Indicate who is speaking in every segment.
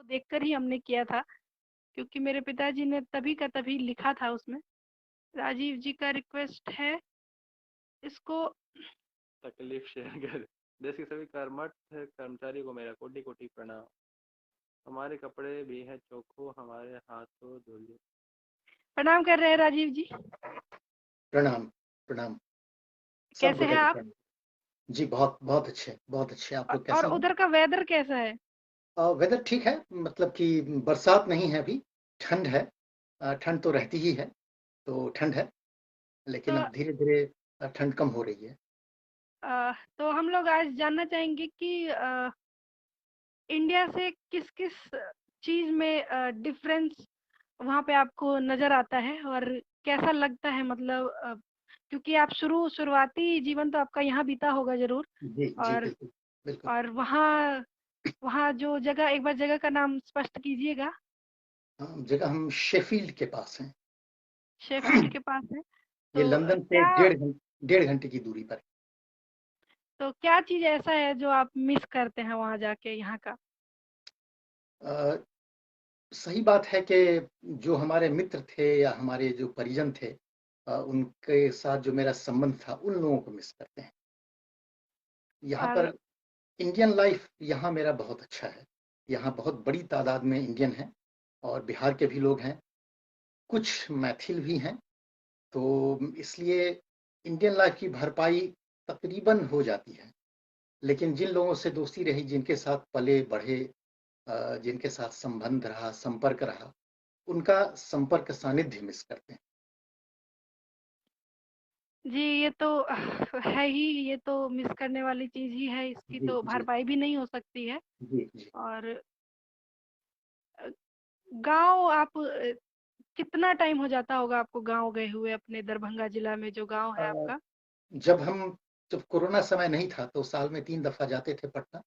Speaker 1: देखकर ही हमने किया था, क्योंकि मेरे पिताजी ने तभी का तभी लिखा था उसमें। राजीव जी का रिक्वेस्ट है इसको।
Speaker 2: तकलीफ शेयर कर। देश के सभी कर्मठ कर्मचारियों को मेरा कोटि कोटि प्रणाम। हमारे कपड़े भी हैं चोखो, हमारे हाथों धुले।
Speaker 1: प्रणाम कर रहे हैं राजीव जी।
Speaker 3: प्रणाम प्रणाम। सब
Speaker 1: कैसे हैं
Speaker 3: गुड है
Speaker 1: आप?
Speaker 3: प्रणाम। जी बहुत बहुत अच्छे, बहुत अच्छे। आप लोग
Speaker 1: और
Speaker 3: कैसे हैं?
Speaker 1: उधर का वेदर कैसा है?
Speaker 3: वेदर ठीक है, मतलब कि बरसात नहीं है अभी, ठंड है। ठंड तो रहती ही है, तो ठंड है, लेकिन
Speaker 1: तो
Speaker 3: अब धीरे धीरे ठंड कम हो रही है।
Speaker 1: तो हम लोग आज जानना चाहेंगे कि इंडिया से किस किस चीज में डिफरेंस वहाँ पे आपको नजर आता है, और कैसा लगता है, मतलब क्योंकि आप शुरुआती जीवन तो आपका यहाँ बीता होगा जरूर।
Speaker 3: जी जी,
Speaker 1: और
Speaker 3: बिल्कुल बिल्कुल।
Speaker 1: और वहाँ वहाँ जो जगह, एक बार जगह का नाम स्पष्ट कीजिएगा।
Speaker 3: जगह हम शेफील्ड के पास हैं।
Speaker 1: शेफील्ड के पास है।
Speaker 3: ये
Speaker 1: तो
Speaker 3: लंदन से
Speaker 1: क्या,
Speaker 3: 1.5 घंटे की दूरी पर
Speaker 1: तो क्या चीज ऐसा है जो आप मिस करते हैं वहाँ जाके यहाँ का?
Speaker 3: है। सही बात है कि जो हमारे मित्र थे या हमारे जो परिजन थे, उनके साथ जो मेरा संबंध था, उन लोगों को मिस करते हैं। यहाँ पर
Speaker 1: और
Speaker 3: इंडियन लाइफ यहाँ मेरा बहुत अच्छा है। यहाँ बहुत बड़ी तादाद में इंडियन हैं और बिहार के भी लोग हैं, कुछ मैथिल भी हैं, तो इसलिए इंडियन लाइफ की भरपाई तकरीबन हो जाती है। लेकिन जिन लोगों से दोस्ती रही, जिनके साथ पले बढ़े, जिनके साथ संबंध रहा, संपर्क रहा, उनका संपर्क सानिध्य मिस करते हैं।
Speaker 1: जी, ये तो है ही, ये तो मिस करने वाली चीज ही है, इसकी
Speaker 3: जी
Speaker 1: तो
Speaker 3: जी
Speaker 1: भरपाई भी नहीं हो सकती है।
Speaker 3: जी जी।
Speaker 1: और गांव आप कितना टाइम हो जाता होगा आपको गांव गए हुए, अपने दरभंगा जिला में जो गांव
Speaker 3: अ,
Speaker 1: है आपका?
Speaker 3: जब हम जब कोरोना समय नहीं था तो साल में 3 दफ़ा जाते थे पटना।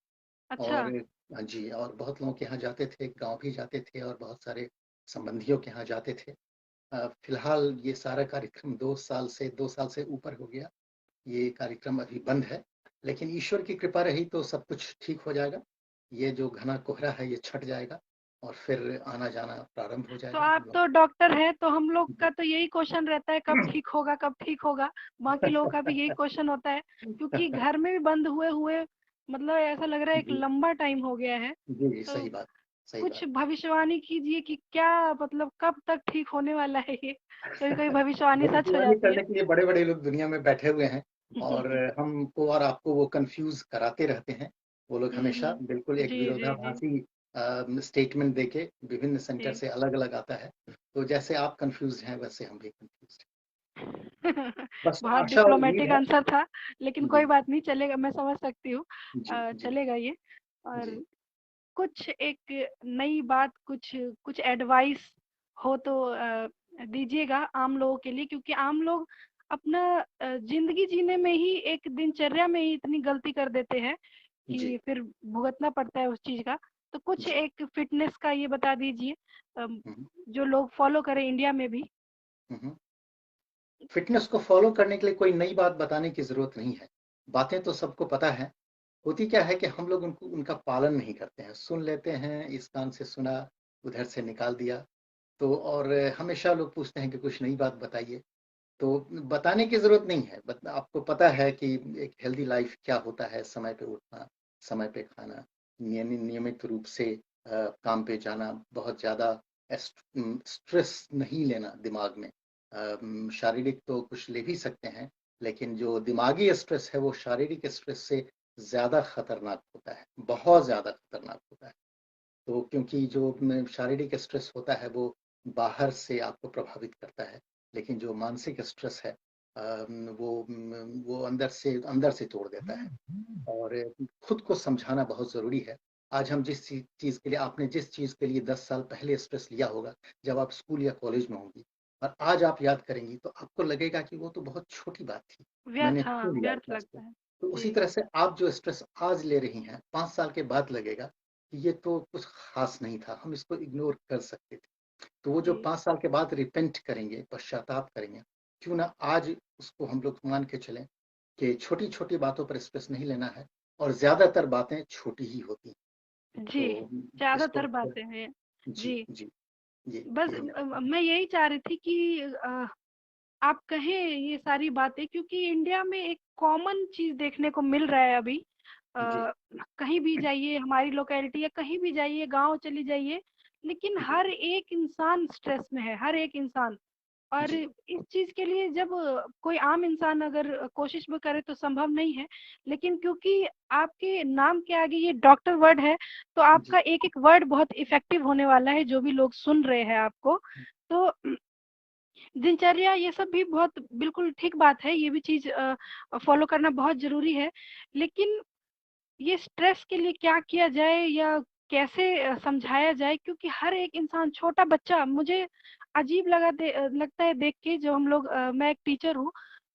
Speaker 1: अच्छा।
Speaker 3: और हाँ जी, और बहुत लोगों के यहाँ जाते थे, गाँव भी जाते थे और बहुत सारे संबंधियों के यहाँ जाते थे। फिलहाल ये सारा कार्यक्रम 2 साल से ऊपर हो गया। ये कार्यक्रम अभी बंद है, लेकिन ईश्वर की कृपा रही तो सब कुछ ठीक हो जाएगा। ये जो घना कोहरा है ये छँट जाएगा और फिर आना-जाना प्रारंभ हो
Speaker 1: तो
Speaker 3: जाएगा
Speaker 1: आप
Speaker 3: हम लोग।
Speaker 1: तो डॉक्टर हैं, तो हम लोग का तो यही क्वेश्चन रहता है, कब ठीक होगा, कब ठीक होगा। बाकी लोगों का भी यही क्वेश्चन होता है, क्योंकि घर में भी बंद हुए हुए मतलब ऐसा लग रहा है एक
Speaker 3: जी,
Speaker 1: लंबा टाइम हो गया है।
Speaker 3: जी, जी,
Speaker 1: तो
Speaker 3: सही बात, सही
Speaker 1: कुछ
Speaker 3: बात।
Speaker 1: भविष्यवाणी कीजिए कि क्या, मतलब कब तक ठीक होने वाला है ये? कभी कभी भविष्यवाणी सच हो
Speaker 3: भविष्यवाणी
Speaker 1: जाती है।
Speaker 3: करने के लिए बड़े-बड़े लोग दुनिया में बैठे हुए हैं और हमको और आपको वो कन्फ्यूज़ कराते रहते हैं। वो लोग हमेशा
Speaker 1: हम्म।
Speaker 3: बिल्कुल एक
Speaker 1: जी जी जी
Speaker 3: विरोधाभासी स्टेटमेंट देके विभिन्न सेंटर
Speaker 1: जी।
Speaker 3: से अलग-अलग आता है। तो जैसे आप कन्फ्यूज़्ड हैं वैसे हम भी कन्फ्यूज़्ड हैं। बस
Speaker 1: बहुत
Speaker 3: आशा और
Speaker 1: डिप्लोमेटिक
Speaker 3: उम्मीद है।
Speaker 1: आंसर था, लेकिन कोई
Speaker 3: जी,
Speaker 1: बात नहीं, चलेगा, मैं समझ सकती हूँ।
Speaker 3: जी, जी,
Speaker 1: चलेगा ये। और
Speaker 3: जी।
Speaker 1: कुछ एक नई बात, कुछ कुछ एडवाइस हो तो दीजिएगा आम लोगों के लिए, क्योंकि आम लोग अपना जिंदगी जीने में ही, एक दिनचर्या में ही इतनी गलती कर देते हैं
Speaker 3: जी,
Speaker 1: कि फिर भुगतना पड़ता है उस चीज का। तो कुछ
Speaker 3: जी।
Speaker 1: एक फिटनेस का ये बता दीजिए, अम,
Speaker 3: हुँ,
Speaker 1: जो लोग फॉलो करें इंडिया में भी।
Speaker 3: हुँ, हुँ। फ़िटनेस को फ़ॉलो करने के लिए कोई नई बात बताने की ज़रूरत नहीं है। बातें तो सबको पता है। होती क्या है कि हम लोग उनको उनका पालन नहीं करते हैं। सुन लेते हैं, इस कान से सुना, उधर से निकाल दिया। तो और हमेशा लोग पूछते हैं कि कुछ नई बात बताइए। तो बताने की ज़रूरत नहीं है। बत आपको पता है कि एक हेल्दी लाइफ़ क्या होता है, समय पे उठना, समय पे खाना, नियमित रूप से काम पे जाना, बहुत ज़्यादा स्ट्रेस नहीं लेना दिमाग में। शारीरिक तो कुछ ले भी सकते हैं, लेकिन जो दिमागी स्ट्रेस है वो शारीरिक स्ट्रेस से ज़्यादा खतरनाक होता है, बहुत ज़्यादा खतरनाक होता है। तो क्योंकि जो शारीरिक स्ट्रेस होता है वो बाहर से आपको प्रभावित करता है, लेकिन जो मानसिक स्ट्रेस है वो अंदर से तोड़ देता है। और खुद को समझाना बहुत ज़रूरी है। आज हम जिस चीज़ के लिए, आपने जिस चीज़ के लिए 10 साल पहले स्ट्रेस लिया होगा, जब आप स्कूल या कॉलेज में होंगी, और आज आप याद करेंगी तो आपको लगेगा कि वो तो बहुत छोटी बात थी, मैंने
Speaker 1: व्यर्थ, हाँ,
Speaker 3: क्यों लिया
Speaker 1: व्यर्थ
Speaker 3: इतना
Speaker 1: लगता
Speaker 3: स्ट्रेस।
Speaker 1: है।
Speaker 3: तो उसी
Speaker 1: जी
Speaker 3: तरह से आप जो स्ट्रेस आज ले रही हैं, 5 साल के बाद लगेगा कि ये तो कुछ ख़ास नहीं था, हम इसको इग्नोर कर सकते थे। तो वो जो
Speaker 1: जी
Speaker 3: 5 साल के बाद रिपेंट करेंगे, पश्चाताप करेंगे, क्यों ना आज उसको हम लोग मान के चलें कि छोटी-छोटी बातों पर स्ट्रेस नहीं लेना है और ज़्यादातर बातें छोटी ही होती हैं।
Speaker 1: जी,
Speaker 3: तो इसको
Speaker 1: ज़्यादातर बातें हैं।
Speaker 3: जी
Speaker 1: जी,
Speaker 3: जी ये
Speaker 1: बस
Speaker 3: ये
Speaker 1: मैं यही चाह रही थी कि आप कहें ये सारी बातें, क्योंकि इंडिया में एक कॉमन चीज़ देखने को मिल रहा है अभी।
Speaker 3: जी
Speaker 1: कहीं भी जाइए, हमारी लोकेलिटी या कहीं भी जाइए, गाँव चली जाइए, लेकिन
Speaker 3: जी
Speaker 1: हर एक इंसान स्ट्रेस में है, हर एक इंसान। और
Speaker 3: जी
Speaker 1: इस चीज़ के लिए जब कोई आम इंसान अगर कोशिश भी करे तो संभव नहीं है, लेकिन क्योंकि आपके नाम के आगे ये डॉक्टर वर्ड है, तो
Speaker 3: जी
Speaker 1: आपका एक-एक वर्ड बहुत इफ़ेक्टिव होने वाला है, जो भी लोग सुन रहे हैं आपको। तो दिनचर्या ये सब भी बहुत बिल्कुल ठीक बात है, ये भी चीज़ फ़ॉलो करना बहुत ज़रूरी है। लेकिन ये स्ट्रेस के लिए क्या किया जाए या कैसे समझाया जाए? क्योंकि हर एक इंसान, छोटा बच्चा, मुझे अजीब लगता है देख के, जो हम लोग मैं एक टीचर हूँ,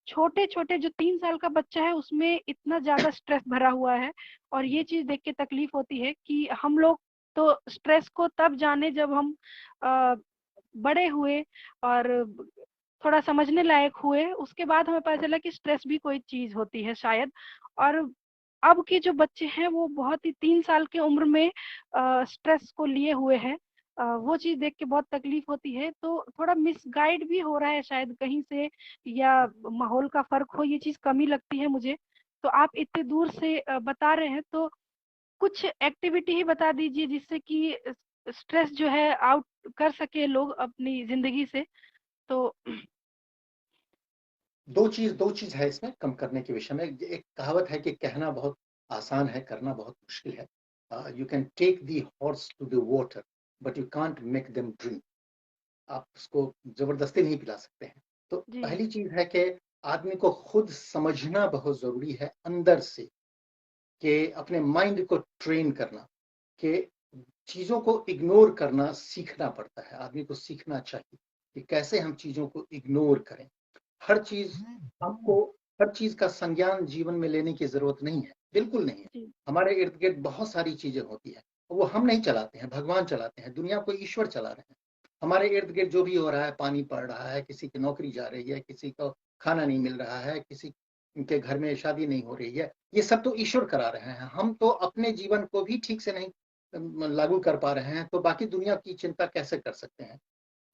Speaker 1: छोटे-छोटे जो 3 साल का बच्चा है उसमें इतना ज़्यादा स्ट्रेस भरा हुआ है, और ये चीज़ देख के तकलीफ़ होती है कि हम लोग तो स्ट्रेस को तब जाने जब हम अ, बड़े हुए और थोड़ा समझने लायक हुए, उसके बाद हमें पता चला कि स्ट्रेस भी कोई चीज़ होती है शायद। और अब के जो बच्चे हैं वो बहुत ही 3 साल की उम्र में स्ट्रेस को लिए हुए हैं। वो चीज़ देख के बहुत तकलीफ होती है, तो थोड़ा मिसगाइड भी हो रहा है शायद कहीं से, या माहौल का फ़र्क हो, ये चीज़ कमी लगती है मुझे। तो आप इतने दूर से बता रहे हैं, तो कुछ एक्टिविटी ही बता दीजिए जिससे कि स्ट्रेस जो है आउट कर सके लोग अपनी ज़िंदगी से। तो
Speaker 3: दो चीज है इसमें कम करने के विषय में। एक कहावत है कि कहना बहुत आसान है, करना बहुत मुश्किल है। You can take the horse to the water but you can't make them drink. आप उसको जबरदस्ती नहीं पिला सकते हैं। तो
Speaker 1: जी,
Speaker 3: पहली चीज है कि आदमी को खुद समझना बहुत जरूरी है अंदर से, कि अपने माइंड को ट्रेन करना, कि चीजों को इग्नोर करना सीखना पड़ता है। आदमी को सीखना चाहिए कि कैसे हम चीजों को इग्नोर करें। हर चीज आपको हर चीज का संज्ञान जीवन में लेने की जरूरत नहीं है, बिल्कुल नहीं है।
Speaker 1: जी,
Speaker 3: हमारे इर्द गिर्द बहुत सारी चीजें होती है, वो हम नहीं चलाते हैं, भगवान चलाते हैं, दुनिया को ईश्वर चला रहे हैं। हमारे इर्द गिर्द जो भी हो रहा है, पानी पड़ रहा है, किसी की नौकरी जा रही है, किसी को खाना नहीं मिल रहा है, किसी के घर में शादी नहीं हो रही है, ये सब तो ईश्वर करा रहे हैं। हम तो अपने जीवन को भी ठीक से नहीं लागू कर पा रहे हैं, तो बाकी दुनिया की चिंता कैसे कर सकते हैं?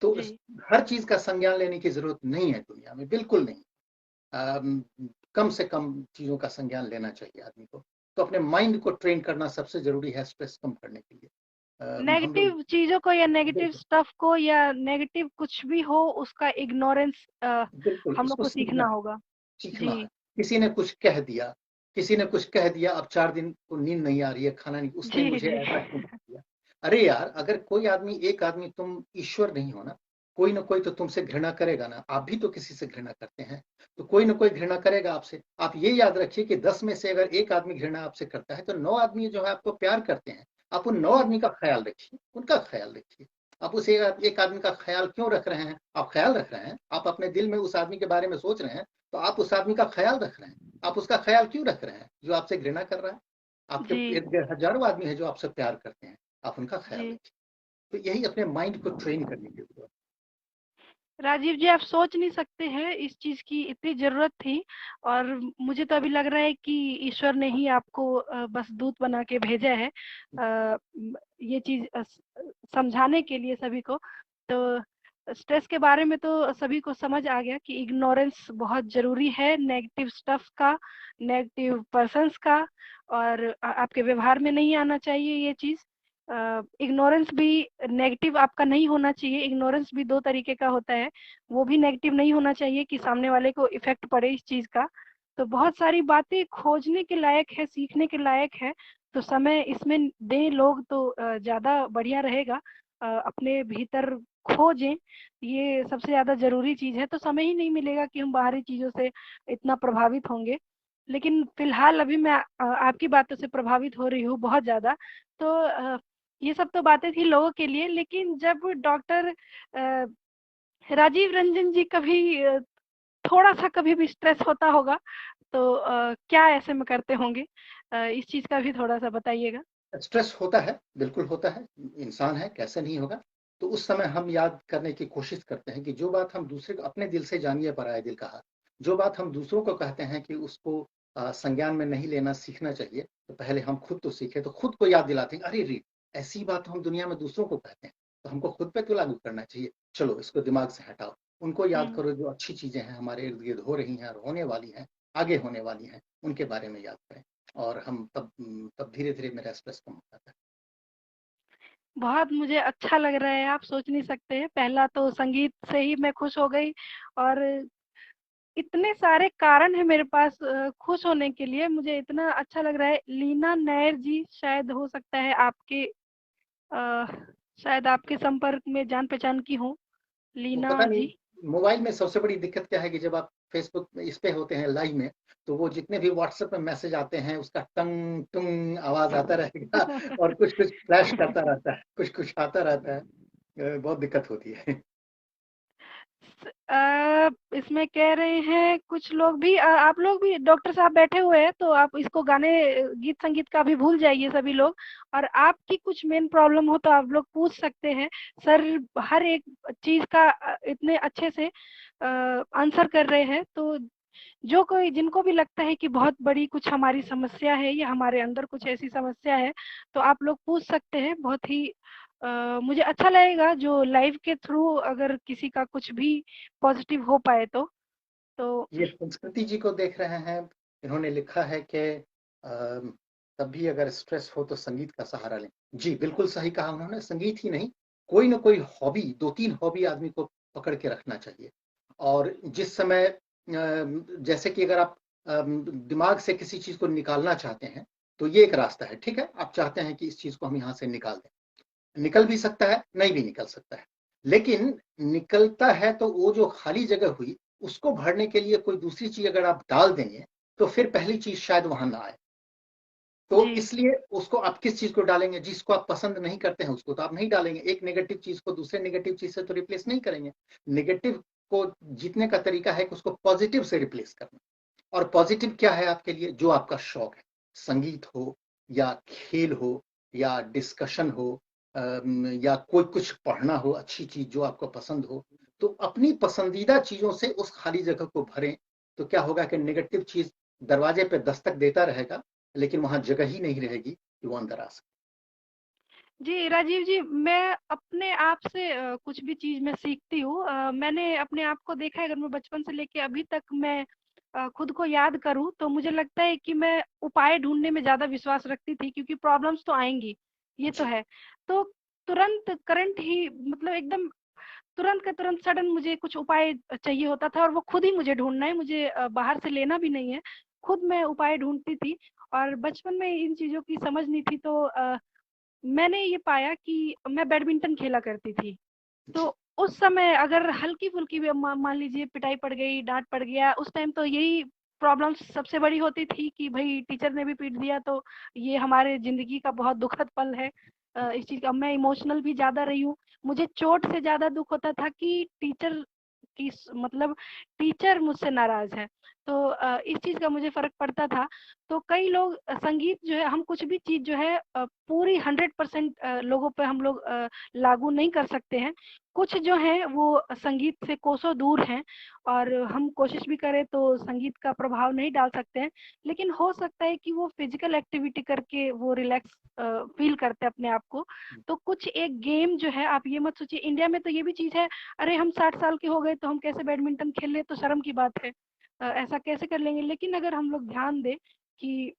Speaker 3: तो
Speaker 1: जी,
Speaker 3: हर चीज का संज्ञान लेने की जरूरत नहीं है दुनिया में, बिल्कुल नहीं। अम, कम से कम चीजों का संज्ञान लेना चाहिए आदमी को। तो अपने माइंड को ट्रेन करना सबसे जरूरी है स्ट्रेस कम करने के लिए। हम लोग
Speaker 1: नेगेटिव चीज़ों को या नेगेटिव
Speaker 3: बिल्कुल
Speaker 1: स्टफ को या नेगेटिव कुछ भी हो, उसका इग्नोरेंस
Speaker 3: बिल्कुल
Speaker 1: हम लोग
Speaker 3: उसको
Speaker 1: को
Speaker 3: सीखना
Speaker 1: सीखना
Speaker 3: है,
Speaker 1: होगा।
Speaker 3: सीखना
Speaker 1: जी,
Speaker 3: है। किसी ने कुछ कह दिया, किसी ने कुछ कह दिया, अब 4 दिन को नींद नहीं आ रही है, खाना नहीं, उसने
Speaker 1: जी,
Speaker 3: मुझे
Speaker 1: जी,
Speaker 3: ऐसा क्यों कह दिया? अरे यार, अगर कोई आदमी, एक आदमी, तुम ईश्वर नहीं हो ना, कोई ना कोई तो तुमसे घृणा करेगा ना। आप भी तो किसी से घृणा करते हैं, तो कोई ना कोई घृणा करेगा आपसे। आप ये याद रखिए कि 10 में से अगर एक आदमी घृणा आपसे करता है, तो 9 आदमी जो है आपको प्यार करते हैं। आप उन 9
Speaker 1: जी,
Speaker 3: आदमी का ख्याल रखिए, उनका ख्याल रखिए। आप उस एक आदमी का ख्याल क्यों रख रहे हैं? आप ख्याल रख रहे हैं, आप अपने दिल में उस आदमी के बारे में सोच रहे हैं, तो आप उस आदमी का ख्याल रख रहे हैं। आप उसका ख्याल क्यों रख रहे हैं जो आपसे घृणा कर रहा है? आपके
Speaker 1: जी,
Speaker 3: इर्द गिर्द हजारों आदमी है जो आपसे प्यार करते हैं, आप उनका ख्याल
Speaker 1: जी।
Speaker 3: रखिए। तो यही अपने माइंड को ट्रेन करने की जरूरत
Speaker 1: राजीव जी, आप सोच नहीं सकते हैं, इस चीज़ की इतनी ज़रूरत थी, और मुझे तो अभी लग रहा है कि ईश्वर ने ही आपको बस दूत बना के भेजा है ये चीज़ समझाने के लिए सभी को। तो स्ट्रेस के बारे में तो सभी को समझ आ गया कि इग्नोरेंस बहुत ज़रूरी है, नेगेटिव स्टफ का, नेगेटिव पर्सन्स का, और आपके व्यवहार में नहीं आना चाहिए ये चीज़। इग्नोरेंस भी नेगेटिव आपका नहीं होना चाहिए, इग्नोरेंस भी 2 तरीके का होता है, वो भी नेगेटिव नहीं होना चाहिए कि सामने वाले को इफ़ेक्ट पड़े इस चीज़ का। तो बहुत सारी बातें खोजने के लायक है, सीखने के लायक है, तो समय इसमें दें लोग तो ज़्यादा बढ़िया रहेगा। अपने भीतर खोजें, ये सबसे ज़्यादा ज़रूरी चीज़ है, तो समय ही नहीं मिलेगा कि हम बाहरी चीज़ों से इतना प्रभावित होंगे। लेकिन फ़िलहाल अभी मैं आपकी बातों से प्रभावित हो रही हूँ बहुत ज़्यादा। तो ये सब तो बातें थी लोगों के लिए, लेकिन जब डॉक्टर राजीव रंजन जी कभी थोड़ा-सा कभी भी स्ट्रेस होता होगा, तो क्या ऐसे में करते होंगे? इस चीज़ का भी थोड़ा-सा बताइएगा।
Speaker 3: है। स्ट्रेस होता है, बिल्कुल होता है, इंसान है, कैसे नहीं होगा। तो उस समय हम याद करने की कोशिश करते हैं कि जो बात हम दूसरे को, अपने दिल से जानिए पराये दिल का हाल। जो बात हम दूसरों को कहते हैं कि उसको संज्ञान में नहीं लेना सीखना चाहिए, तो पहले हम खुद तो सीखें, तो खुद को याद दिलाते हैं, अरे रे ऐसी बात तो हम दुनिया में दूसरों को कहते हैं, तो हमको खुद पे तो लागू करना चाहिए, चलो इसको दिमाग से हटाओ। उनको याद करो जो अच्छी चीजें हैं हमारे इर्द गिर्द हो रही हैं और होने वाली हैं, आगे होने वाली हैं, उनके बारे में याद करें, और हम तब धीरे धीरे मेरा स्ट्रेस कम हो जाता है।
Speaker 1: बहुत मुझे अच्छा लग रहा है, आप सोच नहीं सकते हैं। पहला तो संगीत से ही मैं खुश हो गई, और इतने सारे कारण हैं मेरे पास खुश होने के लिए। मुझे इतना अच्छा लग रहा है। लीना नायर जी शायद हो सकता है आपके शायद आपके संपर्क में जान पहचान की हो,
Speaker 3: वो पता
Speaker 1: लीना
Speaker 3: नहीं,
Speaker 1: जी।
Speaker 3: मोबाइल में सबसे बड़ी दिक्कत क्या है कि जब आप फेसबुक में इस पे होते हैं लाइव में, तो वो जितने भी व्हाट्सएप में मैसेज आते हैं उसका टंग टुंग आवाज आता रहेगा और कुछ कुछ फ्लैश करता रहता है, कुछ कुछ आता रहता है, बहुत दिक्कत होती है।
Speaker 1: इसमें कह रहे हैं कुछ लोग भी, आप लोग भी डॉक्टर साहब बैठे हुए हैं, तो आप इसको गाने गीत संगीत का भी भूल जाइए सभी लोग। और आपकी कुछ मेन प्रॉब्लम हो तो आप लोग पूछ सकते हैं। सर हर एक चीज का इतने अच्छे से आंसर कर रहे हैं। तो जो कोई जिनको भी लगता है कि बहुत बड़ी कुछ हमारी समस्या है या हमारे अंदर कुछ ऐसी समस्या है, तो आप लोग पूछ सकते हैं। बहुत ही मुझे अच्छा लगेगा जो लाइव के थ्रू अगर किसी का कुछ भी पॉजिटिव हो पाए तो
Speaker 3: ये संस्कृति जी को देख रहे हैं, इन्होंने लिखा है कि तब भी अगर स्ट्रेस हो तो संगीत का सहारा लें। जी बिल्कुल सही कहा उन्होंने, संगीत ही नहीं, कोई ना कोई हॉबी, 2-3 हॉबी आदमी को पकड़ के रखना चाहिए। और जिस समय जैसे कि अगर आप दिमाग से किसी चीज को निकालना चाहते हैं, तो ये एक रास्ता है, ठीक है, आप चाहते हैं कि इस चीज को हम यहाँ से निकाल दें, निकल भी सकता है, नहीं भी निकल सकता है, लेकिन निकलता है तो वो जो खाली जगह हुई उसको भरने के लिए कोई दूसरी चीज अगर आप डाल देंगे, तो फिर पहली चीज शायद वहां ना आए। तो
Speaker 1: जी
Speaker 3: इसलिए उसको आप किस चीज को डालेंगे, जिसको आप पसंद नहीं करते हैं उसको तो आप नहीं डालेंगे। एक नेगेटिव चीज को दूसरे नेगेटिव चीज से तो रिप्लेस नहीं करेंगे। नेगेटिव को जीतने का तरीका है कि उसको पॉजिटिव से रिप्लेस करना। और पॉजिटिव क्या है आपके लिए, जो आपका शौक है, संगीत हो या खेल हो या डिस्कशन हो, या कोई कुछ पढ़ना हो, अच्छी चीज जो आपको पसंद हो, तो अपनी पसंदीदा चीजों से उस खाली जगह को भरें। तो क्या होगा कि नेगेटिव चीज दरवाजे पे दस्तक देता रहेगा, लेकिन वहां जगह ही नहीं रहेगी कि वो अंदर आ सके।
Speaker 1: जी राजीव जी, मैं अपने आप से कुछ भी चीज मैं सीखती हूँ। मैंने अपने आप को देखा है, अगर मैं बचपन से लेके अभी तक मैं खुद को याद करूँ तो मुझे लगता है कि मैं उपाय ढूंढने में ज्यादा विश्वास रखती थी, क्योंकि प्रॉब्लम्स तो आएंगी, ये तो
Speaker 3: जी
Speaker 1: है। तो तुरंत करंट ही, मतलब एकदम तुरंत का तुरंत सडन मुझे कुछ उपाय चाहिए होता था, और वो खुद ही मुझे ढूंढना है, मुझे बाहर से लेना भी नहीं है। खुद मैं उपाय ढूंढती थी। और बचपन में इन चीजों की समझ नहीं थी, तो मैंने ये पाया कि मैं बैडमिंटन खेला करती थी।
Speaker 3: जी
Speaker 1: तो उस समय अगर हल्की-फुल्की भी मान लीजिए पिटाई पड़ गई, डाँट पड़ गया, उस टाइम तो यही प्रॉब्लम सबसे बड़ी होती थी कि भई टीचर ने भी पीट दिया, तो ये हमारे ज़िंदगी का बहुत दुखद पल है। इस चीज़ का मैं इमोशनल भी ज़्यादा रही हूँ। मुझे चोट से ज़्यादा दुःख होता था कि मतलब टीचर मुझसे नाराज़ है। तो इस चीज़ का मुझे फ़र्क पड़ता था। तो कई लोग संगीत जो है, हम कुछ भी चीज़ जो है पूरी 100% लोगों पे हम लोग लागू नहीं कर सकते हैं। कुछ जो हैं वो संगीत से कोसों दूर हैं, और हम कोशिश भी करें तो संगीत का प्रभाव नहीं डाल सकते हैं। लेकिन हो सकता है कि वो फिजिकल एक्टिविटी करके वो रिलैक्स फील करते हैं अपने आप को। तो कुछ एक गेम जो है, आप ये मत सोचिए, इंडिया में तो ये भी चीज़ है, अरे हम 60 साल के हो गए तो हम कैसे बैडमिंटन खेल ले, तो शर्म की बात है। ऐसा कैसे कर लेंगे? लेकिन अगर हम लोग ध्यान दें कि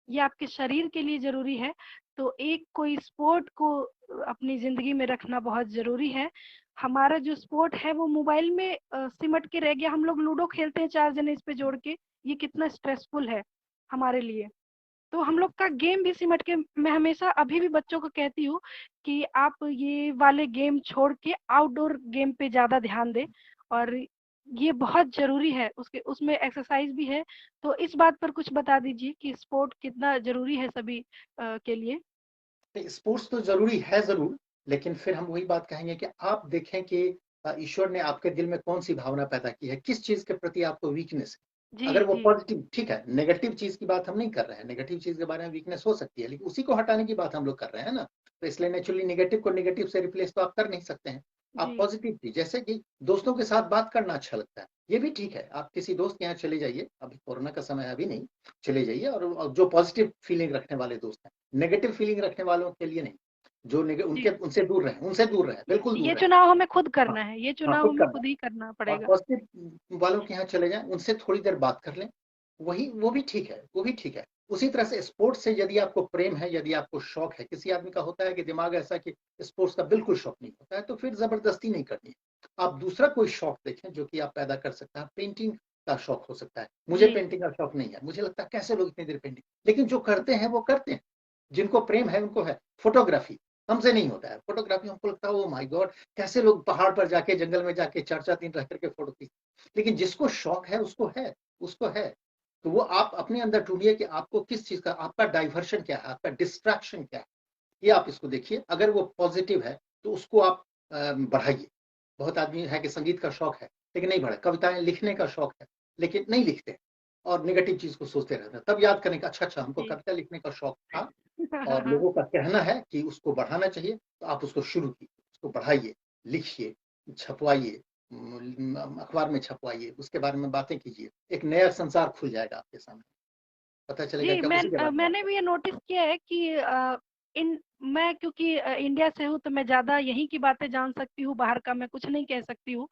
Speaker 1: ये आपके शरीर के लिए ज़रूरी है, तो एक कोई स्पोर्ट को अपनी ज़िंदगी में रखना बहुत ज़रूरी है। हमारा जो स्पोर्ट है वो मोबाइल में सिमट के रह गया। हम लोग लूडो खेलते हैं 4 जने इस पे जोड़ के, ये कितना स्ट्रेसफुल है हमारे लिए। तो हम लोग का गेम भी सिमट के, मैं हमेशा अभी भी बच्चों को कहती हूँ कि आप ये वाले गेम छोड़ के आउटडोर गेम पे ज़्यादा ध्यान दें, और ये बहुत ज़रूरी है, उसके उसमें एक्सरसाइज भी है। तो इस बात पर कुछ बता दीजिए कि स्पोर्ट कितना ज़रूरी है सभी के लिए?
Speaker 3: स्पोर्ट्स तो जरूरी है जरूर, लेकिन फिर हम वही बात कहेंगे कि आप देखें कि ईश्वर ने आपके दिल में कौन सी भावना पैदा की है, किस चीज के प्रति आपको वीकनेस है।
Speaker 1: जी,
Speaker 3: अगर वो
Speaker 1: जी।
Speaker 3: पॉजिटिव, ठीक है, नेगेटिव चीज की बात हम नहीं कर रहे हैं, नेगेटिव चीज के बारे में वीकनेस हो सकती है, लेकिन उसी को हटाने की बात हम लोग कर रहे हैं ना। तो इसलिए नेचुरली नेगेटिव को नेगेटिव से रिप्लेस तो आप कर नहीं सकते हैं। आप
Speaker 1: जी,
Speaker 3: पॉजिटिव भी, जैसे कि दोस्तों के साथ बात करना अच्छा लगता है, ये भी ठीक है। आप किसी दोस्त के यहाँ चले जाइए, अभी कोरोना का समय है, अभी नहीं, चले जाइए और जो पॉजिटिव फीलिंग रखने वाले दोस्त हैं, नेगेटिव फीलिंग रखने वालों के लिए नहीं, जो
Speaker 1: जी,
Speaker 3: उनसे दूर रहें, बिल्कुल दूर
Speaker 1: ये
Speaker 3: रहें।
Speaker 1: चुनाव हमें खुद
Speaker 3: हाँ,
Speaker 1: करना है, ये
Speaker 3: हाँ,
Speaker 1: चुनाव
Speaker 3: खुद
Speaker 1: हमें
Speaker 3: करना
Speaker 1: खुद
Speaker 3: है।
Speaker 1: ही करना
Speaker 3: और
Speaker 1: पड़ेगा।
Speaker 3: पॉजिटिव वालों के यहाँ चले जाएँ, उनसे थोड़ी देर बात कर लें, वो भी ठीक है, वो भी ठीक है। उसी तरह से स्पोर्ट्स से यदि आपको प्रेम है, यदि आपको शौक है, किसी आदमी का होता है कि दिमाग ऐसा कि स्पोर्ट्स का बिल्कुल शौक नहीं होता है, तो फिर ज़बरदस्ती नहीं करनी है। आप दूसरा कोई शौक देखें जो कि आप पैदा कर सकते हैं। पेंटिंग का शौक हो सकता है। मुझे
Speaker 1: जी,
Speaker 3: पेंटिंग का शौक नहीं है। मुझे लगता है कैसे लोग इतनी देर पेंटिंग, लेकिन जो करते हैं वो करते हैं। जिनको प्रेम है उनको है। फोटोग्राफी हमसे नहीं होता है। फोटोग्राफी हमको लगता है ओह माय गॉड, कैसे लोग पहाड़ पर जाके जंगल में जाके 4-4 दिन रह करके फोटो खींचते। लेकिन जिसको शौक है उसको है, उसको है। तो वो आप अपने अंदर ढूंढिए कि आपको किस चीज का, आपका डाइवर्शन क्या है, आपका डिस्ट्रैक्शन क्या है, ये आप इसको देखिए। अगर वो पॉजिटिव है तो उसको आप बढ़ाइए। बहुत आदमी है कि संगीत का शौक है लेकिन नहीं बढ़ा, कविताएं लिखने का शौक है लेकिन नहीं लिखते और नेगेटिव चीज को सोचते रहते हैं। तब याद करने का अच्छा हमको
Speaker 1: जी।
Speaker 3: कविता लिखने का शौक था और लोगों का कहना है कि उसको बढ़ाना चाहिए, तो आप उसको शुरू कीजिए, उसको बढ़ाइए, लिखिए, छपवाइए, अखबार में छपवाइए, उसके बारे में बातें कीजिए। एक नया संसार खुल जाएगा आपके सामने, पता चलेगा
Speaker 1: जी,
Speaker 3: कि उसी के बारे में बात
Speaker 1: मैंने भी ये नोटिस किया है कि इन मैं क्योंकि इंडिया से हूँ तो मैं ज़्यादा यहीं की बातें जान सकती हूँ, बाहर का मैं कुछ नहीं कह सकती हूँ।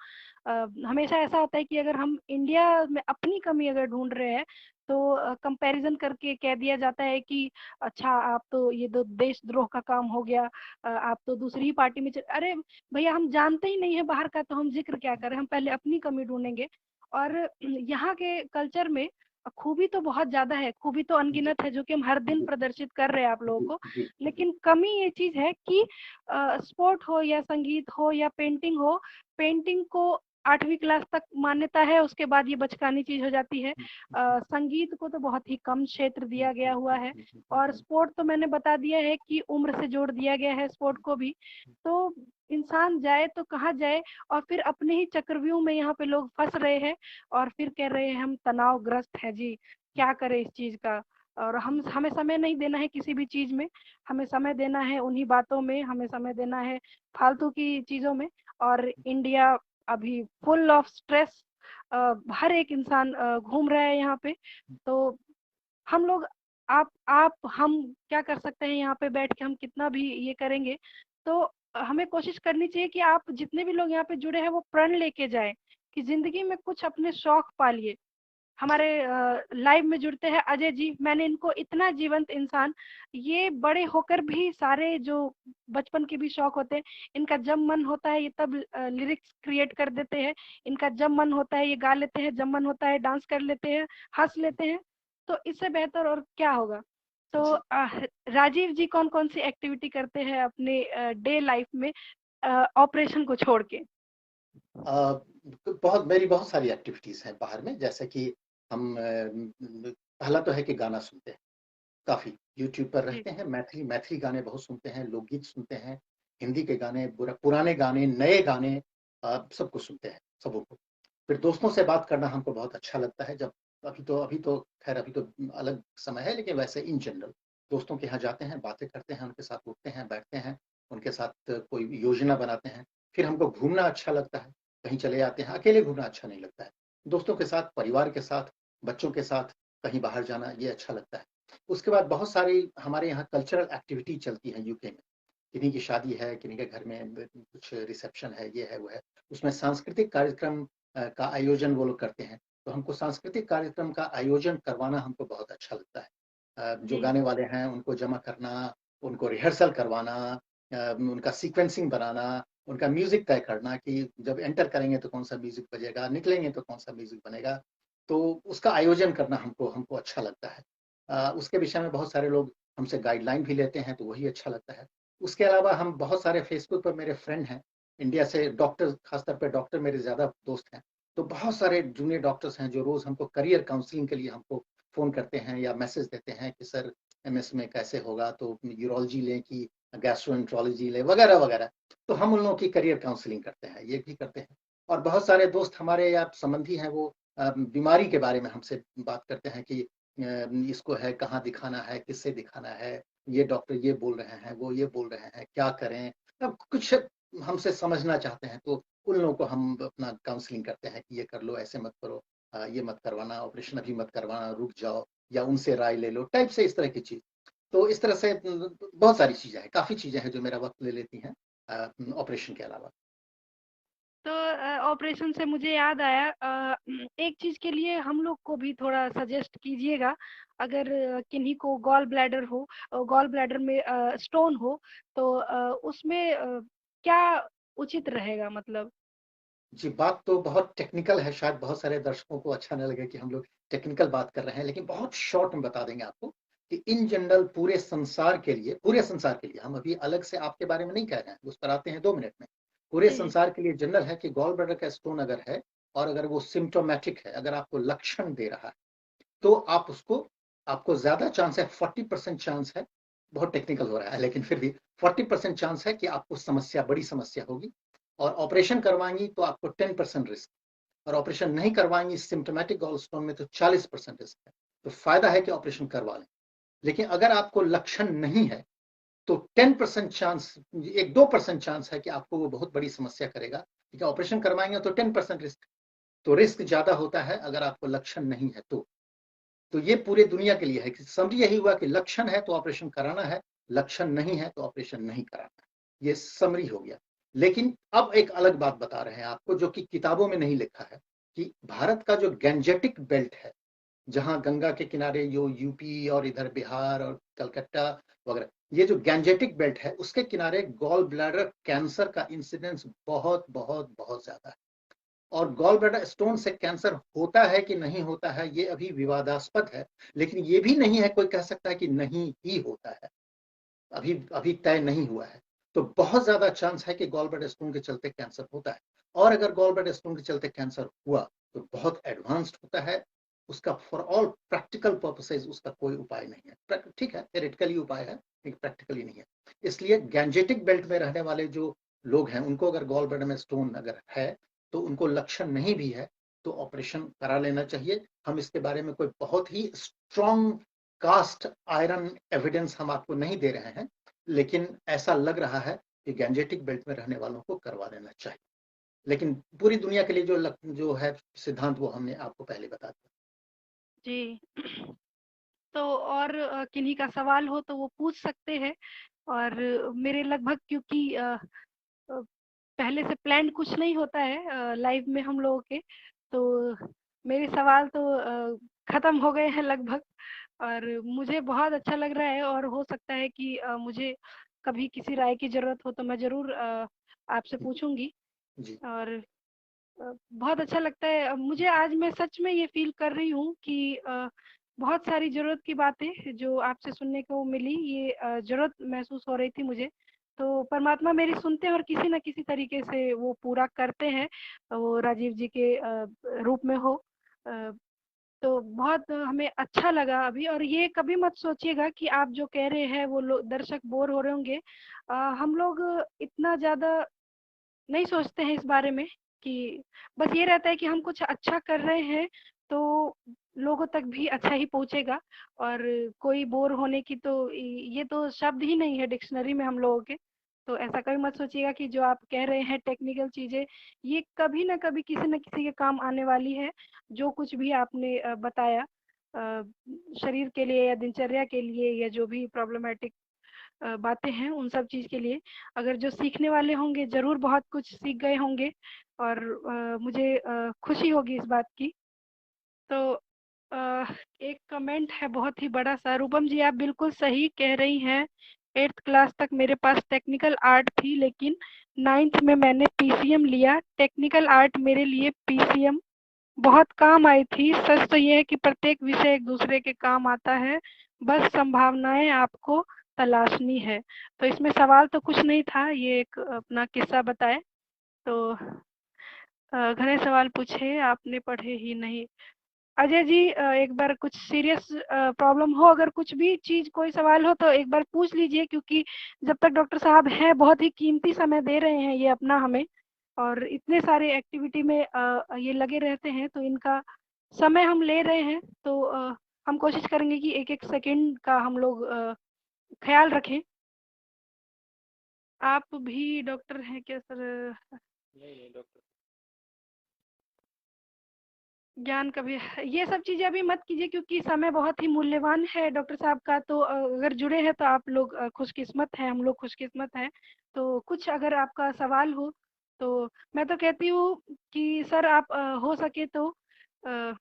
Speaker 1: हमेशा ऐसा होता है कि अगर हम इंडिया में अपनी कमी अगर ढूँढ रहे हैं, तो कंपैरिज़न करके कह दिया जाता है कि अच्छा आप तो ये तो देशद्रोह का काम हो गया, आप तो दूसरी ही पार्टी में अरे भैया हम जानते ही नहीं है बाहर का, तो हम ज़िक्र क्या करें, हम पहले अपनी कमी ढूँढेंगे। और यहाँ के कल्चर में खूबी तो बहुत ज़्यादा है, खूबी तो
Speaker 3: जी,
Speaker 1: अनगिनत है जो कि हम हर दिन
Speaker 3: जी,
Speaker 1: प्रदर्शित कर रहे हैं आप लोगों
Speaker 3: जी,
Speaker 1: को।
Speaker 3: जी, जी,
Speaker 1: लेकिन कमी ये चीज़ है कि स्पोर्ट हो या संगीत हो या पेंटिंग हो, पेंटिंग को 8वीं क्लास तक मान्यता है, उसके बाद ये बचकानी चीज़ हो जाती है। संगीत को तो बहुत ही कम क्षेत्र दिया गया हुआ है और स्पोर्ट तो मैंने बता दिया है कि उम्र से जोड़ दिया गया है स्पोर्ट को भी। तो इंसान जाए तो कहाँ जाए और फिर अपने ही चक्रव्यूह में यहाँ पे लोग फँस रहे हैं और फिर कह रहे हैं हम तनावग्रस्त हैं जी, क्या करें इस चीज़ का? और हम हमें समय नहीं देना है किसी भी चीज़ में, हमें समय देना है उन्हीं बातों में, हमें समय देना है फालतू की चीज़ों में। और इंडिया अभी फुल ऑफ स्ट्रेस, हर एक इंसान घूम रहा है यहाँ पे। तो हम लोग हम क्या कर सकते हैं यहाँ पे बैठ के, हम कितना भी ये करेंगे, तो हमें कोशिश करनी चाहिए कि आप जितने भी लोग यहाँ पे जुड़े हैं वो प्रण लेके जाएँ कि ज़िंदगी में कुछ अपने शौक पालिए। हमारे लाइव में जुड़ते हैं अजय जी, मैंने इनको इतना जीवंत इंसान, ये बड़े होकर भी सारे जो बचपन के भी शौक होते हैं, इनका जब मन होता है ये तब लिरिक्स क्रिएट कर देते हैं, इनका जब मन होता है ये गा लेते हैं, जब मन होता है डांस कर लेते हैं, हंस लेते हैं। तो इससे बेहतर और क्या होगा? तो
Speaker 3: जी।
Speaker 1: राजीव जी कौन कौन सी एक्टिविटी करते हैं अपने डे लाइफ में, ऑपरेशन को छोड़ के?
Speaker 3: अ, मेरी बहुत सारी एक्टिविटीज हैं बाहर में, जैसे कि हम पहला तो है कि गाना सुनते हैं काफी। यूट्यूब पर
Speaker 1: जी,
Speaker 3: रहते हैं, मैथिली मैथिली गाने बहुत सुनते हैं, लोकगीत सुनते हैं, हिंदी के गाने, पुराने गाने, नए गाने, सब कुछ सुनते हैं, सबों को। फिर दोस्तों से बात करना हमको बहुत अच्छा लगता है। जब अभी तो खैर अभी तो अलग समय है, लेकिन वैसे इन जनरल दोस्तों के यहाँ जाते हैं, बातें करते हैं, उनके साथ उठते हैं, बैठते हैं, उनके साथ कोई योजना बनाते हैं। फिर हमको घूमना अच्छा लगता है, कहीं चले जाते हैं। अकेले घूमना अच्छा नहीं लगता है। दोस्तों के साथ, परिवार के साथ, बच्चों के साथ कहीं बाहर जाना ये अच्छा लगता है। उसके बाद बहुत सारी हमारे यहाँ कल्चरल एक्टिविटी चलती है यूके में। किन्हीं की शादी है, किन्हीं के घर में कुछ रिसेप्शन है, ये है, वो है। उसमें सांस्कृतिक कार्यक्रम का आयोजन वो लोग करते हैं। तो हमको सांस्कृतिक कार्यक्रम का आयोजन करवाना हमको बहुत अच्छा लगता है। जो
Speaker 1: जी,
Speaker 3: गाने वाले हैं उनको जमा करना, उनको रिहर्सल करवाना, उनका सीक्वेंसिंग बनाना, उनका म्यूज़िक तय करना कि जब एंटर करेंगे तो कौन-सा म्यूज़िक बजेगा, निकलेंगे तो कौन-सा म्यूज़िक बनेगा। तो उसका आयोजन करना हमको हमको अच्छा लगता है। उसके विषय में बहुत सारे लोग हमसे गाइडलाइन भी लेते हैं, तो वही अच्छा लगता है। उसके अलावा हम बहुत सारे फेसबुक पर मेरे फ्रेंड हैं, इंडिया से डॉक्टर, खासतौर पे डॉक्टर मेरे ज़्यादा दोस्त हैं। तो बहुत सारे जूनियर डॉक्टर्स हैं जो रोज़ हमको करियर काउंसलिंग के लिए हमको फ़ोन करते हैं या मैसेज देते हैं कि सर एमएस में कैसे होगा, तो यूरोलॉजी लें कि गैस्ट्रोएंटरोलॉजी लें, वगैरह-वगैरह। तो हम उन लोगों की करियर काउंसलिंग करते हैं, ये भी करते हैं। और बहुत सारे दोस्त हमारे या संबंधी हैं, वो बीमारी के बारे में हमसे बात करते हैं कि इसको है, कहाँ दिखाना है, किससे दिखाना है, ये डॉक्टर ये बोल रहे हैं, वो ये बोल रहे हैं, क्या करें? अब कुछ हमसे समझना चाहते हैं, तो उन लोगों को हम अपना काउंसलिंग करते हैं कि ये कर लो, ऐसे मत करो, ये मत करवाना, ऑपरेशन अभी मत करवाना, रुक जाओ, या उनसे राय ले लो, टाइप से इस तरह की चीज। तो इस तरह से बहुत सारी चीजें हैं, काफी चीजें हैं जो मेरा वक्त ले लेती हैं ऑपरेशन के अलावा।
Speaker 1: तो ऑपरेशन से मुझे याद आया, एक चीज के लिए हम लोग को भी थोड़ा सजेस्ट कीजिएगा। अगर किन्हीं को गॉल ब्लैडर हो, गॉल ब्लैडर में स्टोन हो, तो उसमें क्या उचित रहेगा, मतलब?
Speaker 3: जी, बात तो बहुत टेक्निकल है, शायद बहुत सारे दर्शकों को अच्छा न लगे कि हम लोग टेक्निकल बात कर रहे हैं, लेकिन बहुत शॉर्ट में बता देंगे आपको कि इन जनरल पूरे संसार के लिए, हम अभी अलग से आपके बारे में नहीं कह रहे हैं, उस पर आते हैं 2 मिनट में। पूरे
Speaker 1: जी जी।
Speaker 3: संसार के लिए जनरल है कि गॉल ब्लैडर का स्टोन अगर है और अगर वो सिम्टोमेटिक है, अगर आपको लक्षण दे रहा है, तो आपको ज्यादा चांस है, 40% चांस है, बहुत टेक्निकल हो रहा है लेकिन फिर भी 40% चांस है कि आपको बड़ी समस्या होगी, और ऑपरेशन करवाएंगी तो आपको 10% रिस्क, और ऑपरेशन नहीं करवाएंगी सिम्टोमेटिक गॉल स्टोन में तो 40% रिस्क है। तो फायदा है कि ऑपरेशन करवा लें। लेकिन अगर आपको लक्षण नहीं है तो 10% चांस, 1-2% चांस है कि आपको वो बहुत बड़ी समस्या करेगा, ठीक है। ऑपरेशन करवाएंगे तो 10% रिस्क, तो रिस्क ज्यादा होता है अगर आपको लक्षण नहीं है तो ये पूरे दुनिया के लिए है कि समझ यही हुआ कि लक्षण है तो ऑपरेशन कराना है, लक्षण नहीं है तो ऑपरेशन नहीं कराना है। ये समरी हो गया। लेकिन अब एक अलग बात बता रहे हैं आपको जो कि किताबों में नहीं लिखा है, कि भारत का जो गैंजेटिक बेल्ट है, जहां गंगा के किनारे जो यूपी और इधर बिहार और कलकत्ता वगैरह, ये जो गैंजेटिक बेल्ट है उसके किनारे गॉल ब्लैडर कैंसर का इंसिडेंस बहुत बहुत बहुत ज्यादा है। और गॉल ब्लैडर स्टोन से कैंसर होता है कि नहीं होता है ये अभी विवादास्पद है, लेकिन ये भी नहीं है कोई कह सकता है कि नहीं ही होता है, अभी अभी तय नहीं हुआ है। तो बहुत ज्यादा चांस है कि गॉल ब्लैडर स्टोन के चलते कैंसर होता है, और अगर गॉल ब्लैडर स्टोन के चलते कैंसर हुआ तो बहुत एडवांस्ड होता है, उसका फॉर ऑल प्रैक्टिकल पर्पसेज उसका कोई उपाय नहीं है। ठीक है, थ्योरेटिकली उपाय है लेकिन प्रैक्टिकली नहीं है। इसलिए गैंजेटिक बेल्ट में रहने वाले जो लोग हैं उनको अगर गॉल ब्लैडर में स्टोन अगर है तो उनको लक्षण नहीं भी है तो ऑपरेशन करा लेना चाहिए। हम इसके बारे में कोई बहुत ही स्ट्रॉन्ग कास्ट आयरन एविडेंस हम आपको नहीं दे रहे हैं, लेकिन ऐसा लग रहा है कि गैंजेटिक बेल्ट में रहने वालों को करवा लेना चाहिए। लेकिन पूरी दुनिया के लिए जो है सिद्धांत वो हमने आपको पहले बता दिया।
Speaker 1: जी। तो और किन्हीं का सवाल हो तो वो पूछ सकते हैं। और मेरे लगभग, क्योंकि पहले से प्लान कुछ नहीं होता है लाइव में हम लोगों के, तो मेरे सवाल तो खत्म हो गए हैं लगभग। और मुझे बहुत अच्छा लग रहा है, और हो सकता है कि मुझे कभी किसी राय की जरूरत हो तो मैं जरूर आपसे पूछूंगी।
Speaker 3: जी
Speaker 1: और बहुत अच्छा लगता है मुझे। आज मैं सच में ये फील कर रही हूँ कि बहुत सारी जरूरत की बातें जो आपसे सुनने को मिली, ये जरूरत महसूस हो रही थी मुझे। तो परमात्मा मेरी सुनते हैं और किसी न किसी तरीके से वो पूरा करते हैं, वो राजीव जी के रूप में हो। अ, तो बहुत हमें अच्छा लगा अभी। और ये कभी मत सोचिएगा कि आप जो कह रहे हैं वो लोग दर्शक बोर हो रहे होंगे। हम लोग इतना ज्यादा नहीं सोचते हैं इस बारे में, कि बस ये रहता है कि हम कुछ अच्छा कर रहे हैं तो लोगों तक भी अच्छा ही पहुंचेगा। और कोई बोर होने की तो ये तो शब्द ही नहीं है डिक्शनरी में हम लोगों के। तो ऐसा कभी मत सोचिएगा कि जो आप कह रहे हैं टेक्निकल चीजें, ये कभी ना कभी किसी न किसी के काम आने वाली है। जो कुछ भी आपने बताया शरीर के लिए या दिनचर्या के लिए या जो भी प्रॉब्लमेटिक बातें हैं, उन सब चीज के लिए अगर जो सीखने वाले होंगे जरूर बहुत कुछ सीख गए होंगे। और मुझे खुशी होगी इस बात की। तो एक कमेंट है बहुत ही बड़ा सा, रूपम जी आप बिल्कुल सही कह रही हैं। 8th क्लास तक मेरे पास टेक्निकल आर्ट थी, लेकिन 9th में मैंने पीसीएम लिया। टेक्निकल आर्ट मेरे लिए पीसीएम बहुत काम आई थी। सच तो ये है कि प्रत्येक विषय एक दूसरे के काम आता है, बस संभावनाएं आपको तलाशनी है। तो इसमें सवाल तो कुछ नहीं था, ये एक अपना किस्सा बताए। तो घने सवाल पूछे, आपने पढ़े ही नहीं। अजय जी एक बार कुछ सीरियस प्रॉब्लम हो, अगर कुछ भी चीज कोई सवाल हो तो एक बार पूछ लीजिए, क्योंकि जब तक डॉक्टर साहब हैं बहुत ही कीमती समय दे रहे हैं ये अपना हमें, और इतने सारे एक्टिविटी में ये लगे रहते हैं, तो इनका समय हम ले रहे हैं। तो हम कोशिश करेंगे कि एक एक सेकंड का हम लोग ख्याल रखें। आप भी डॉक्टर हैं क्या सर?
Speaker 2: नहीं डॉक्टर।
Speaker 1: ज्ञान कभी ये सब चीज़ें अभी मत कीजिए क्योंकि समय बहुत ही मूल्यवान है डॉक्टर साहब का। तो अगर जुड़े हैं तो आप लोग खुशकिस्मत हैं, हम लोग खुशकिस्मत हैं। तो कुछ अगर आपका सवाल हो तो मैं तो कहती हूँ कि सर आप हो सके तो अ,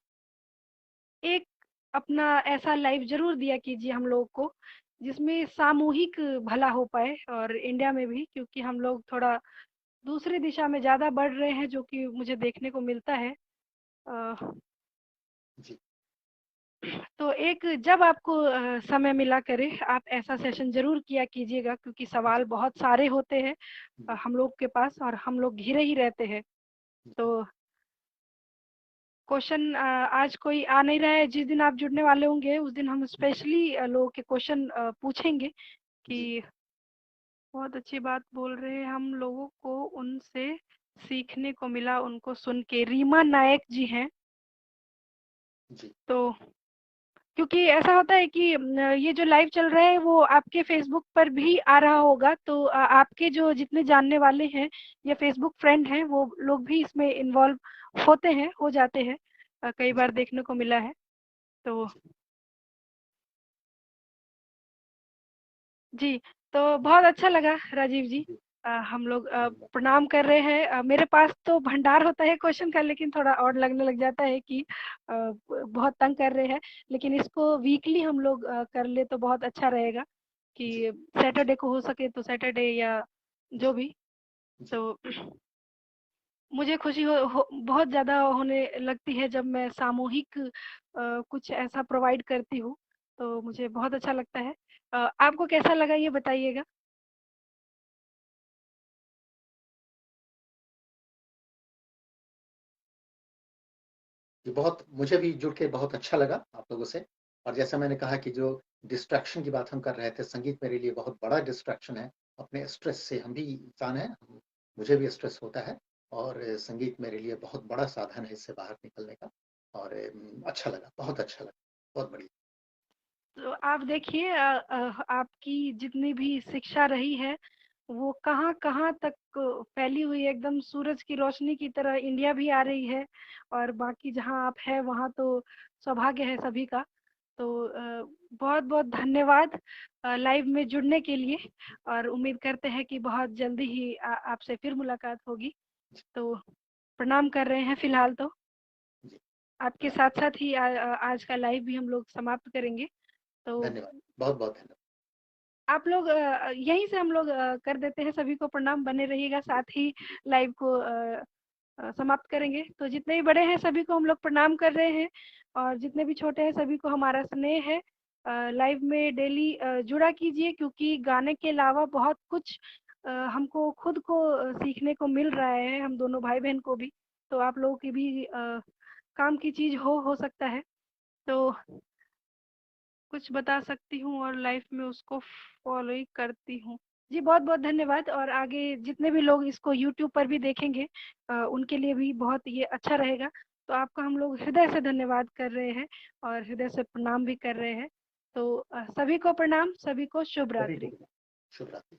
Speaker 1: एक अपना ऐसा लाइव ज़रूर दिया कीजिए हम लोग को, जिसमें सामूहिक भला हो पाए और इंडिया में भी, क्योंकि हम लोग थोड़ा दूसरी दिशा में ज़्यादा बढ़ रहे हैं, जो कि मुझे देखने को मिलता है। अ,
Speaker 3: जी
Speaker 1: तो एक जब आपको समय मिला करे, आप ऐसा सेशन ज़रूर किया कीजिएगा क्योंकि
Speaker 3: जी
Speaker 1: सवाल बहुत सारे होते हैं
Speaker 3: जी
Speaker 1: हम लोग के पास और हम लोग घिरे ही रहते हैं।
Speaker 3: जी
Speaker 1: तो क्वेश्चन आज कोई आ नहीं रहा है, जिस दिन आप जुड़ने वाले होंगे उस दिन हम स्पेशली लोगों के क्वेश्चन पूछेंगे
Speaker 3: जी
Speaker 1: कि बहुत अच्छी बात बोल रहे हैं, हम लोगों को उनसे सीखने को मिला उनको सुन के। रीमा नायक जी हैं।
Speaker 3: जी
Speaker 1: तो क्योंकि ऐसा होता है कि ये जो लाइव चल रहा है वो आपके फेसबुक पर भी आ रहा होगा, तो आपके जो जितने जानने वाले हैं या फेसबुक फ्रेंड हैं वो लोग भी इसमें इन्वॉल्व होते हैं, हो जाते हैं। कई
Speaker 3: जी
Speaker 1: बार देखने को मिला है। तो
Speaker 3: जी
Speaker 1: जी, तो बहुत अच्छा लगा राजीव जी।
Speaker 3: जी
Speaker 1: हम लोग
Speaker 3: धन्यवाद।
Speaker 1: प्रणाम कर रहे हैं। मेरे पास तो भंडार होता है क्वेश्चन का, लेकिन थोड़ा और लगने लग जाता है कि बहुत तंग कर रहे हैं। लेकिन इसको वीकली हम लोग कर ले तो बहुत अच्छा रहेगा
Speaker 3: जी
Speaker 1: कि सैटरडे को हो सके तो सैटरडे या जो
Speaker 3: जी
Speaker 1: भी।
Speaker 3: जी
Speaker 1: तो मुझे खुशी बहुत ज़्यादा होने लगती है जब मैं सामूहिक कुछ ऐसा प्रोवाइड करती हूँ, तो मुझे बहुत अच्छा लगता है। आपको कैसा लगा ये बताइएगा?
Speaker 3: जी, बहुत मुझे भी जुड़ के बहुत अच्छा लगा आप लोगों से। और जैसा मैंने कहा कि जो डिस्ट्रैक्शन की बात हम कर रहे थे, संगीत मेरे लिए बहुत बड़ा डिस्ट्रैक्शन है। अपने स्ट्रेस से हम भी इंसान हैं, मुझे भी स्ट्रेस होता है और संगीत मेरे लिए बहुत बड़ा साधन है इससे बाहर निकलने का। और अच्छा लगा, बहुत अच्छा लगा, बहुत बढ़िया।
Speaker 1: तो आप देखिए आपकी जितनी भी शिक्षा रही है वो कहाँ-कहाँ तक फैली हुई है, एकदम सूरज की रोशनी की तरह इंडिया भी आ रही है। और बाकी जहाँ आप हैं वहाँ तो सौभाग्य है सभी का। तो बहुत-बहुत धन्यवाद लाइव में जुड़ने के लिए और उम्मीद करते हैं कि बहुत जल्दी ही आपसे फिर मुलाकात होगी।
Speaker 3: जी
Speaker 1: तो प्रणाम कर रहे हैं फिलहाल तो।
Speaker 3: जी
Speaker 1: आपके
Speaker 3: प्रणाम।
Speaker 1: साथ-साथ ही आज का लाइव भी हम लोग समाप्त करेंगे। तो
Speaker 3: धन्यवाद, बहुत बहुत धन्यवाद।
Speaker 1: आप लोग यहीं से हम लोग कर देते हैं। सभी को प्रणाम, बने रहिएगा,
Speaker 3: जी
Speaker 1: साथ ही
Speaker 3: जी
Speaker 1: लाइव को समाप्त करेंगे। तो जितने भी बड़े हैं सभी को हम लोग प्रणाम कर रहे हैं और जितने भी छोटे हैं सभी को हमारा स्नेह है। लाइव में डेली जुड़ा कीजिए क्योंकि गाने के अलावा बहुत कुछ हमको खुद को सीखने को मिल रहा है, हम दोनों भाई बहन को भी। तो आप लोगों की भी काम की चीज़ हो सकता है। तो कुछ बता सकती हूँ और लाइफ में उसको फॉलो ही करती हूँ। जी बहुत-बहुत धन्यवाद और आगे जितने भी लोग इसको यूट्यूब पर भी देखेंगे उनके लिए भी बहुत ये अच्छा रहेगा। तो आपका हम लोग हृदय से धन्यवाद कर रहे हैं और हृदय से प्रणाम भी कर रहे हैं। तो सभी को प्रणाम, सभी को शुभ
Speaker 3: सभी
Speaker 1: रात्रि।
Speaker 3: को शुभ रात्रि।